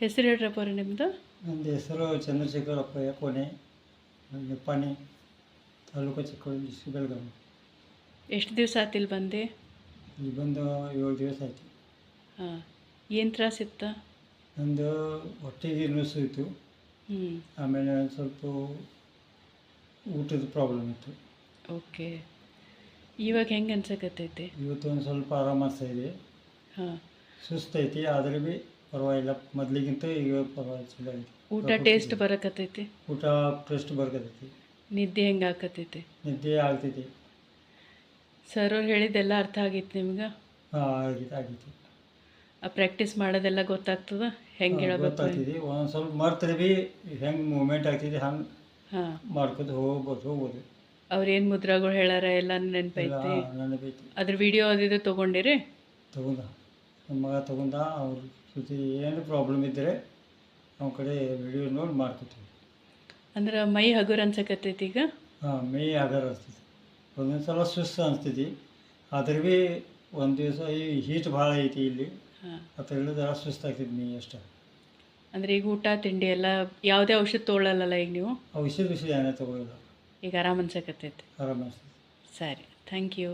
ಹೆಸರು ಹೇಳ್ರಪ್ಪ ಅವ್ರೆ ನಿಮ್ಮದು? ನಂದು ಹೆಸರು ಚಂದ್ರಶೇಖರಪ್ಪಯ್ಯ ಕೋನೆ, ನಿಪ್ಪಾಣಿ ತಾಲೂಕು ಚಿಕ್ಕೋಡಿ ಡಿಸ್ಟ್ರಿಕ್ಟ್ ಬೆಳಗಾವಿ. ಎಷ್ಟು ದಿವಸ ಆತು ಇಲ್ಲಿ ಬಂದು? ಇಲ್ಲಿ ಬಂದು 7 ದಿವಸ ಆಯಿತು. ಹಾಂ, ಏನು ತ್ರಾಸಿತ್ತು? ನಂದು ಹೊಟ್ಟೆಗೆ ನುಸು ಇತ್ತು, ಆಮೇಲೆ ಸ್ವಲ್ಪ ಊಟದ ಪ್ರಾಬ್ಲಮ್ ಇತ್ತು. ಓಕೆ, ಇವಾಗ ಹೆಂಗೆ ಅನ್ಸಕತ್ತೈತಿ? ಇವತ್ತು ಒಂದು ಸ್ವಲ್ಪ ಆರಾಮ ಅನಿಸ್ತಾ ಇದೆ. ಹಾಂ, ಸುಸ್ತೈತಿ, ಆದರೆ ಭೀ ಪರವಾಗಿಲ್ಲ, ಮೊದಲಿಗಿಂತ ಈಗ ಪರವಾಗಿಲ್ಲ, ಚಲೋ ಐತಿ. ಊಟ ಟೇಸ್ಟ್ ಬರಕತ್ತೈತಿ? ಊಟ ಟೇಸ್ಟ್ ಬರಕತ್ತೈತಿ. ನಿದ್ದೆ ಹೆಂಗೆ ಆಕತ್ತೈತಿ? ನಿದ್ದೆ ಆಗ್ತೈತಿ. ಸರ್ ಅವ್ರು ಹೇಳಿದ್ದೆಲ್ಲ ಅರ್ಥ ಆಗಿತ್ತು ನಿಮ್ಗೆ? ಹಾಂ, ಆಗೈತಿ. ಆ ಪ್ರಾಕ್ಟೀಸ್ ಮಾಡೋದೆಲ್ಲ ಗೊತ್ತಾಗ್ತದ? ಹೆಂಗೆ ಹೇಳ್ಬೇಕು? ಗೊತ್ತಾಗ್ತಿದೆ. ಒಂದು ಸ್ವಲ್ಪ ಮರ್ತರೆ ಭೀ ಹೆಂಗೆ ಮೂಮೆಂಟ್ ಆಗ್ತಿದೆ ಹಂಗೆ ಹಾಂ, ಮಾಡ್ಕೊಂಡು ಹೋಗ್ಬೋದು. ಅವ್ರೇನು ಮುದ್ರಾಗಳು ಹೇಳಾರ ಎಲ್ಲ ನೆನಪೈತಿ? ನೆನಪೈತಿ. ಅದ್ರ ವಿಡಿಯೋ ಅದಿದು ತೊಗೊಂಡಿರಿ? ತಗೊಂಡ, ನಮ್ಮ ಮಗ ತಗೊಂಡ. ಅವ್ರ ಜೊತೆ ಏನು ಪ್ರಾಬ್ಲಮ್ ಇದ್ದರೆ ನಮ್ಮ ಕಡೆ ವಿಡಿಯೋ ನೋಡಿ ಮಾಡ್ಕೊತೀವಿ. ಅಂದ್ರೆ ಮೈ ಹಗುರ ಅನ್ಸಕತ್ತೈತಿ ಈಗ? ಹಾಂ, ಮೈ ಹಗರ ಅನಿಸ್ತೈತಿ, ಒಂದೊಂದು ಸಲ ಸುಸ್ತು ಅನಿಸ್ತೈತಿ. ಆದ್ರೆ ಭೀ ಒಂದು ದಿವಸ ಈ ಹೀಟ್ ಭಾಳ ಐತಿ ಇಲ್ಲಿ, ಹಾಂ, ಅಂತ ಹೇಳಿದ್ರೆ ಸುಸ್ತಾಗ್ತೈತಿ ಮೈ ಅಷ್ಟೇ. ಅಂದರೆ ಈಗ ಊಟ ತಿಂಡಿ ಎಲ್ಲ ಯಾವುದೇ ಔಷಧ ತೊಗೊಳ್ಳಲ್ಲ ಈಗ ನೀವು? ಔಷಧ ಏನೇ ತಗೊಳ್ಳೋಲ್ಲ, ಈಗ ಆರಾಮ್ ಅನ್ಸಕತ್ತೈತಿ? ಆರಾಮ ಅನಿಸ್ತೈತಿ. ಸರಿ, ಥ್ಯಾಂಕ್ ಯು.